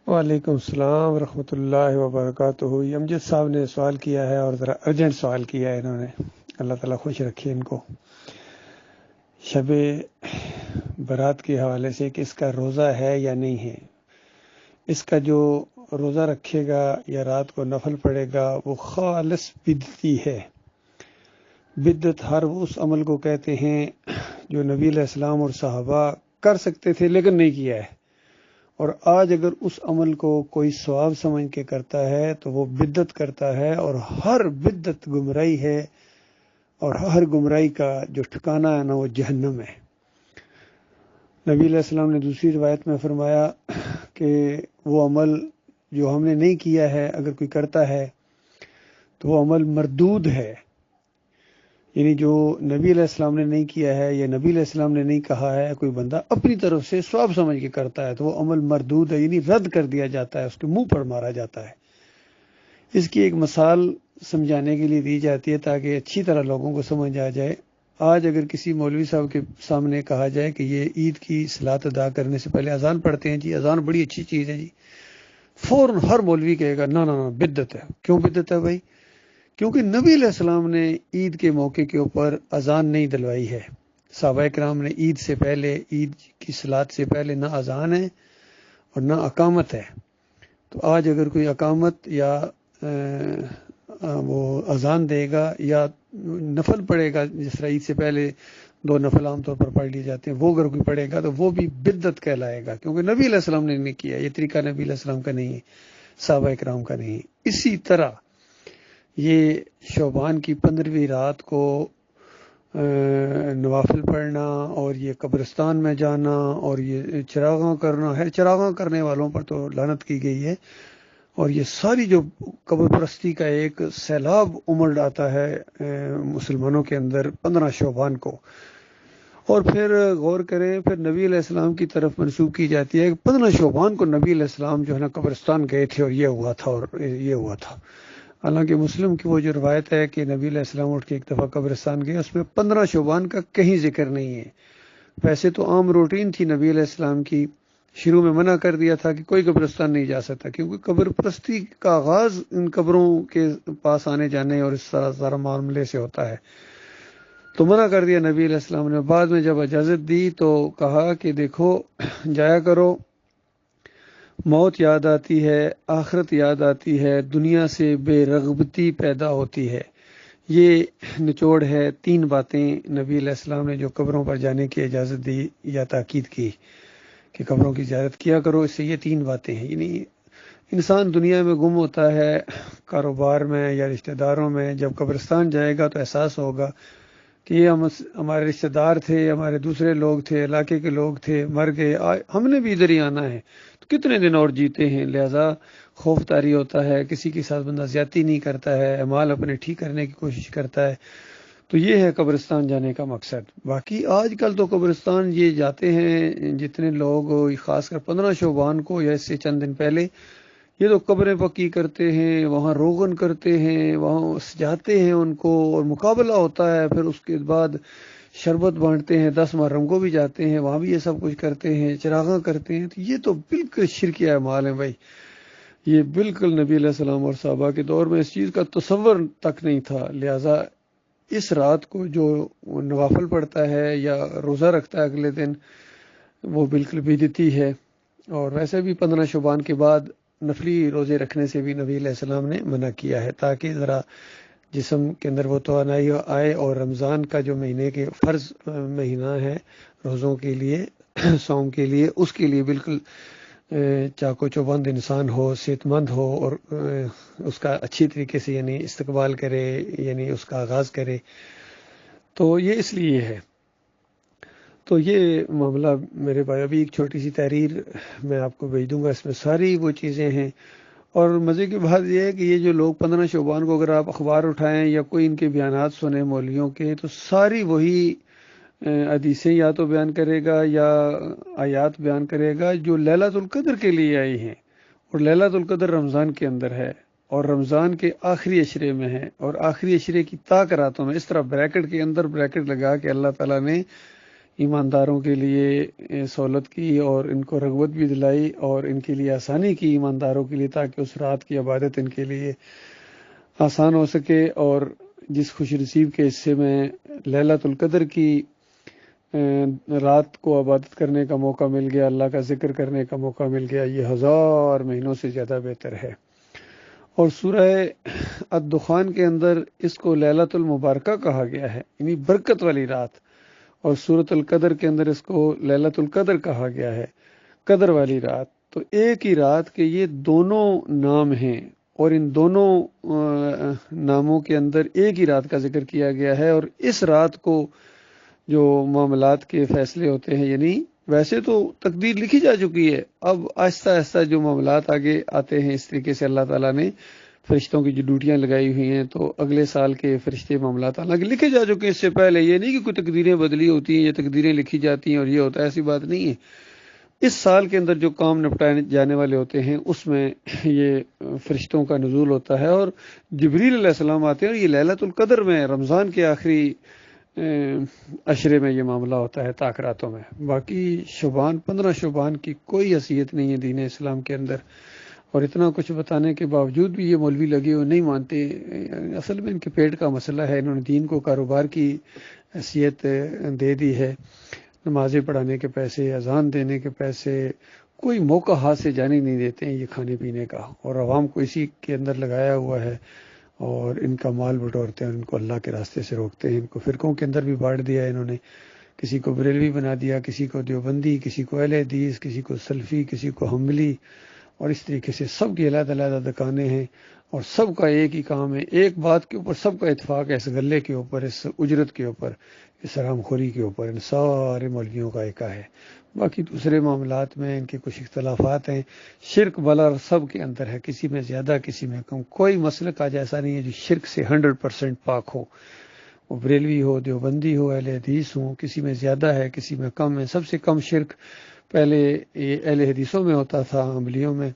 وعلیکم السلام ورحمۃ اللہ وبرکاتہ۔ یہ امجد صاحب نے سوال کیا ہے اور ذرا ارجنٹ سوال کیا ہے انہوں نے۔ اللہ تعالیٰ خوش رکھے ان کو۔ شب برات کے حوالے سے کہ اس کا روزہ ہے یا نہیں ہے۔ اس کا جو روزہ رکھے گا یا رات کو نفل پڑے گا وہ خالص بدعتی ہے۔ بدعت ہر اس عمل کو کہتے ہیں جو نبی علیہ السلام اور صحابہ کر سکتے تھے لیکن نہیں کیا ہے، اور آج اگر اس عمل کو کوئی ثواب سمجھ کے کرتا ہے تو وہ بدعت کرتا ہے، اور ہر بدعت گمراہی ہے، اور ہر گمراہی کا جو ٹھکانہ ہے نا وہ جہنم ہے۔ نبی علیہ السلام نے دوسری روایت میں فرمایا کہ وہ عمل جو ہم نے نہیں کیا ہے اگر کوئی کرتا ہے تو وہ عمل مردود ہے، یعنی جو نبی علیہ السلام نے نہیں کیا ہے یا نبی علیہ السلام نے نہیں کہا ہے، کوئی بندہ اپنی طرف سے ثواب سمجھ کے کرتا ہے تو وہ عمل مردود ہے، یعنی رد کر دیا جاتا ہے، اس کے منہ پر مارا جاتا ہے۔ اس کی ایک مثال سمجھانے کے لیے دی جاتی ہے تاکہ اچھی طرح لوگوں کو سمجھ آ جائے۔ آج اگر کسی مولوی صاحب کے سامنے کہا جائے کہ یہ عید کی صلاۃ ادا کرنے سے پہلے اذان پڑھتے ہیں، جی اذان بڑی اچھی چیز ہے جی، فوراً ہر مولوی کہے گا نا نا نا بدعت ہے۔ کیوں بدعت ہے بھائی؟ کیونکہ نبی علیہ السلام نے عید کے موقع کے اوپر اذان نہیں دلوائی ہے۔ صحابہ کرام نے عید سے پہلے، عید کی صلاۃ سے پہلے نہ اذان ہے اور نہ اقامت ہے۔ تو آج اگر کوئی اقامت یا وہ اذان دے گا یا نفل پڑھے گا، جس طرح عید سے پہلے 2 نفل عام طور پر پڑھ لیے جاتے ہیں، وہ اگر کوئی پڑھے گا تو وہ بھی بدعت کہلائے گا، کیونکہ نبی علیہ السلام نے نہیں کیا، یہ طریقہ نبی علیہ السلام کا نہیں ہے، صحابہ کرام کا نہیں ہے۔ اسی طرح یہ شعبان کی 15ویں رات کو نوافل پڑھنا اور یہ قبرستان میں جانا اور یہ چراغاں کرنا، خیر چراغاں کرنے والوں پر تو لعنت کی گئی ہے، اور یہ ساری جو قبر پرستی کا ایک سیلاب امڑ آتا ہے مسلمانوں کے اندر 15 شعبان کو، اور پھر غور کریں پھر نبی علیہ السلام کی طرف منسوب کی جاتی ہے کہ 15 شعبان کو نبی علیہ السلام جو ہے نا قبرستان گئے تھے اور یہ ہوا تھا اور یہ ہوا تھا۔ حالانکہ مسلم کی وہ جو روایت ہے کہ نبی علیہ السلام اٹھ کے ایک دفعہ قبرستان گئے، اس میں 15 شعبان کا کہیں ذکر نہیں ہے۔ ویسے تو عام روٹین تھی نبی علیہ السلام کی، شروع میں منع کر دیا تھا کہ کوئی قبرستان نہیں جا سکتا، کیونکہ قبر پرستی کا آغاز ان قبروں کے پاس آنے جانے اور اس طرح سارا معاملے سے ہوتا ہے، تو منع کر دیا نبی علیہ السلام نے۔ بعد میں جب اجازت دی تو کہا کہ دیکھو جایا کرو، موت یاد آتی ہے، آخرت یاد آتی ہے، دنیا سے بے رغبتی پیدا ہوتی ہے۔ یہ نچوڑ ہے 3 باتیں نبی علیہ السلام نے جو قبروں پر جانے کی اجازت دی یا تاکید کی کہ قبروں کی زیارت کیا کرو، اس سے یہ 3 باتیں ہیں۔ یعنی انسان دنیا میں گم ہوتا ہے، کاروبار میں یا رشتہ داروں میں، جب قبرستان جائے گا تو احساس ہوگا کہ یہ ہمارے رشتہ دار تھے، ہمارے دوسرے لوگ تھے، علاقے کے لوگ تھے، مر گئے، ہم نے بھی ادھر ہی آنا ہے، تو کتنے دن اور جیتے ہیں۔ لہذا خوف طاری ہوتا ہے، کسی کے ساتھ بندہ زیادتی نہیں کرتا ہے، اعمال اپنے ٹھیک کرنے کی کوشش کرتا ہے۔ تو یہ ہے قبرستان جانے کا مقصد۔ باقی آج کل تو قبرستان یہ جاتے ہیں جتنے لوگ، خاص کر 15 شعبان کو یا اس سے چند دن پہلے، یہ تو قبریں پکی کرتے ہیں، وہاں روغن کرتے ہیں، وہاں سجاتے ہیں ان کو، اور مقابلہ ہوتا ہے، پھر اس کے بعد شربت بانٹتے ہیں، 10 محرم کو بھی جاتے ہیں، وہاں بھی یہ سب کچھ کرتے ہیں، چراغاں کرتے ہیں۔ تو یہ تو بالکل شرکیہ اعمال ہیں بھائی، یہ بالکل نبی علیہ السلام اور صحابہ کے دور میں اس چیز کا تصور تک نہیں تھا۔ لہٰذا اس رات کو جو نوافل پڑھتا ہے یا روزہ رکھتا ہے اگلے دن، وہ بالکل بدعتی ہے۔ اور ویسے بھی 15 شعبان کے بعد نفلی روزے رکھنے سے بھی نبی علیہ السلام نے منع کیا ہے، تاکہ ذرا جسم کے اندر وہ توانائی آئے، اور رمضان کا جو مہینے کے فرض مہینہ ہے روزوں کے لیے، صوم کے لیے، اس کے لیے بالکل چاق و چوبند انسان ہو، صحت مند ہو، اور اس کا اچھی طریقے سے یعنی استقبال کرے، یعنی اس کا آغاز کرے۔ تو یہ اس لیے ہے۔ تو یہ معاملہ میرے بھائی، ابھی ایک چھوٹی سی تحریر میں آپ کو بھیج دوں گا، اس میں ساری وہ چیزیں ہیں۔ اور مزے کی بات یہ ہے کہ یہ جو لوگ 15 شعبان کو اگر آپ اخبار اٹھائیں یا کوئی ان کے بیانات سنیں مولویوں کے، تو ساری وہی حدیثیں یا تو بیان کرے گا یا آیات بیان کرے گا جو لیلۃ القدر کے لیے آئی ہیں، اور لیلۃ القدر رمضان کے اندر ہے، اور رمضان کے آخری عشرے میں ہے، اور آخری عشرے کی طاق راتوں میں، اس طرح بریکٹ کے اندر بریکٹ لگا کہ اللہ تعالیٰ نے ایمانداروں کے لیے سہولت کی اور ان کو رغبت بھی دلائی اور ان کے لیے آسانی کی ایمانداروں کے لیے، تاکہ اس رات کی عبادت ان کے لیے آسان ہو سکے۔ اور جس خوش نصیب کے حصے میں لیلۃ القدر کی رات کو عبادت کرنے کا موقع مل گیا، اللہ کا ذکر کرنے کا موقع مل گیا، یہ 1000 مہینوں سے زیادہ بہتر ہے۔ اور سورہ الدخان کے اندر اس کو لیلۃ المبارکہ کہا گیا ہے، یعنی برکت والی رات، اور سورۃ القدر کے اندر اس کو لیلۃ القدر کہا گیا ہے، قدر والی رات۔ تو ایک ہی رات کے یہ دونوں نام ہیں، اور ان دونوں ناموں کے اندر ایک ہی رات کا ذکر کیا گیا ہے۔ اور اس رات کو جو معاملات کے فیصلے ہوتے ہیں، یعنی ویسے تو تقدیر لکھی جا چکی ہے، اب آہستہ آہستہ جو معاملات آگے آتے ہیں، اس طریقے سے اللہ تعالیٰ نے فرشتوں کی جو ڈیوٹیاں لگائی ہوئی ہیں، تو اگلے سال کے فرشتے معاملات حالانکہ لکھے جا چکے ہیں اس سے پہلے، یہ نہیں کہ کوئی تقدیریں بدلی ہوتی ہیں یا تقدیریں لکھی جاتی ہیں اور یہ ہوتا ہے، ایسی بات نہیں ہے۔ اس سال کے اندر جو کام نپٹائے جانے والے ہوتے ہیں اس میں یہ فرشتوں کا نزول ہوتا ہے، اور جبریل علیہ السلام آتے ہیں، اور یہ لیلۃ القدر میں رمضان کے آخری عشرے میں یہ معاملہ ہوتا ہے، تاخراتوں میں۔ باقی شعبان 15 شعبان کی کوئی حیثیت نہیں ہے دین اسلام کے اندر، اور اتنا کچھ بتانے کے باوجود بھی یہ مولوی لگے ہوئے نہیں مانتے۔ اصل میں ان کے پیٹ کا مسئلہ ہے، انہوں نے دین کو کاروبار کی حیثیت دے دی ہے، نمازیں پڑھانے کے پیسے، اذان دینے کے پیسے، کوئی موقع ہاتھ سے جانے نہیں دیتے ہیں یہ کھانے پینے کا، اور عوام کو اسی کے اندر لگایا ہوا ہے، اور ان کا مال بٹورتے ہیں، ان کو اللہ کے راستے سے روکتے ہیں، ان کو فرقوں کے اندر بھی بانٹ دیا ہے انہوں نے، کسی کو بریلوی بنا دیا، کسی کو دیوبندی، کسی کو اہل حدیث، کسی کو سلفی، کسی کو حنبلی، اور اس طریقے سے سب کی علیحدہ علیحدہ دکانیں ہیں، اور سب کا ایک ہی کام ہے، ایک بات کے اوپر سب کا اتفاق ہے، اس غلے کے اوپر، اس اجرت کے اوپر، اس حرام خوری کے اوپر، ان سارے مولویوں کا ایکا ہے۔ باقی دوسرے معاملات میں ان کے کچھ اختلافات ہیں، شرک بلا سب کے اندر ہے، کسی میں زیادہ کسی میں کم، کوئی مسلک آج ایسا نہیں ہے جو شرک سے 100% پاک ہو، وہ بریلوی ہو، دیوبندی ہو، اہل حدیث ہو، کسی میں زیادہ ہے کسی میں کم ہے۔ سب سے کم شرک پہلے یہ اہل حدیثوں میں ہوتا تھا، حنبلیوں میں،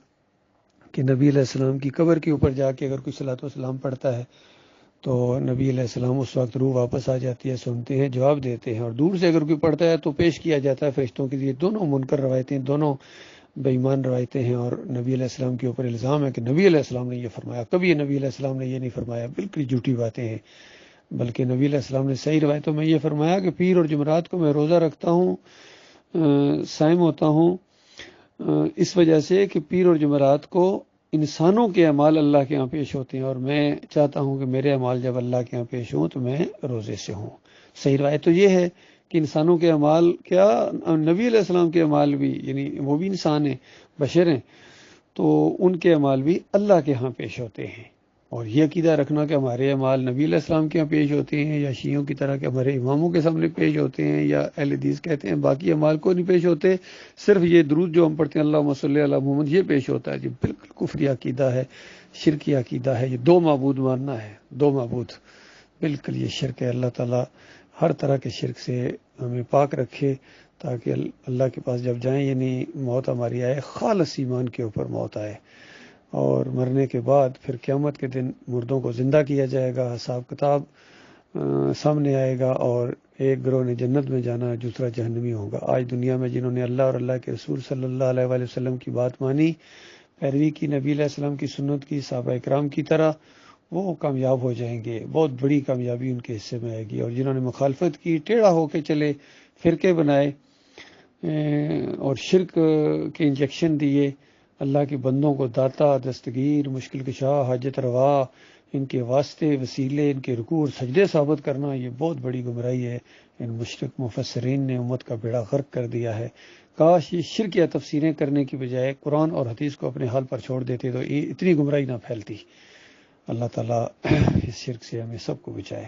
کہ نبی علیہ السلام کی قبر کے اوپر جا کے اگر کوئی صلاۃ و سلام پڑھتا ہے تو نبی علیہ السلام اس وقت روح واپس آ جاتی ہے، سنتے ہیں، جواب دیتے ہیں، اور دور سے اگر کوئی پڑھتا ہے تو پیش کیا جاتا ہے فرشتوں کے لیے۔ دونوں منکر روایتیں، دونوں بے ایمان روایتیں ہیں، اور نبی علیہ السلام کے اوپر الزام ہے کہ نبی علیہ السلام نے یہ فرمایا، کبھی نبی علیہ السلام نے یہ نہیں فرمایا، بالکل جھوٹی باتیں ہیں۔ بلکہ نبی علیہ السلام نے صحیح روایتوں میں یہ فرمایا کہ پیر اور جمعرات کو میں روزہ رکھتا ہوں، صائم ہوتا ہوں، اس وجہ سے کہ پیر اور جمعرات کو انسانوں کے اعمال اللہ کے ہاں پیش ہوتے ہیں، اور میں چاہتا ہوں کہ میرے اعمال جب اللہ کے ہاں پیش ہوں تو میں روزے سے ہوں۔ صحیح روایت تو یہ ہے کہ انسانوں کے اعمال کیا، نبی علیہ السلام کے اعمال بھی، یعنی وہ بھی انسان ہیں، بشر ہیں، تو ان کے اعمال بھی اللہ کے ہاں پیش ہوتے ہیں۔ اور یہ عقیدہ رکھنا کہ ہمارے اعمال نبی علیہ السلام کے ہاں پیش ہوتے ہیں، یا شیعوں کی طرح کہ ہمارے اماموں کے سامنے پیش ہوتے ہیں، یا اہل حدیث کہتے ہیں باقی اعمال کو نہیں پیش ہوتے، صرف یہ درود جو ہم پڑھتے ہیں اللہم صلی علی محمد یہ پیش ہوتا ہے، یہ بالکل کفری عقیدہ ہے، شرکی عقیدہ ہے، یہ دو معبود ماننا ہے، دو معبود، بالکل یہ شرک ہے۔ اللہ تعالیٰ ہر طرح کے شرک سے ہمیں پاک رکھے، تاکہ اللہ کے پاس جب جائیں، یعنی موت ہماری آئے خالص ایمان کے اوپر موت آئے، اور مرنے کے بعد پھر قیامت کے دن مردوں کو زندہ کیا جائے گا، حساب کتاب سامنے آئے گا، اور ایک گروہ نے جنت میں جانا ہے، دوسرا جہنمی ہوگا۔ آج دنیا میں جنہوں نے اللہ اور اللہ کے رسول صلی اللہ علیہ وآلہ وسلم کی بات مانی، پیروی کی، نبی علیہ السلام کی سنت کی، صحابہ اکرام کی طرح، وہ کامیاب ہو جائیں گے، بہت بڑی کامیابی ان کے حصے میں آئے گی۔ اور جنہوں نے مخالفت کی، ٹیڑھا ہو کے چلے، فرقے بنائے، اور شرک کے انجیکشن دیے، اللہ کے بندوں کو داتا، دستگیر، مشکل کشا، حاجت روا، ان کے واسطے، وسیلے، ان کے رکوع اور سجدے ثابت کرنا، یہ بہت بڑی گمراہی ہے۔ ان مشرک مفسرین نے امت کا بیڑا غرق کر دیا ہے۔ کاش یہ شرک یا تفسیریں کرنے کی بجائے قرآن اور حدیث کو اپنے حال پر چھوڑ دیتے تو اتنی گمراہی نہ پھیلتی۔ اللہ تعالیٰ اس شرک سے ہمیں سب کو بچائے۔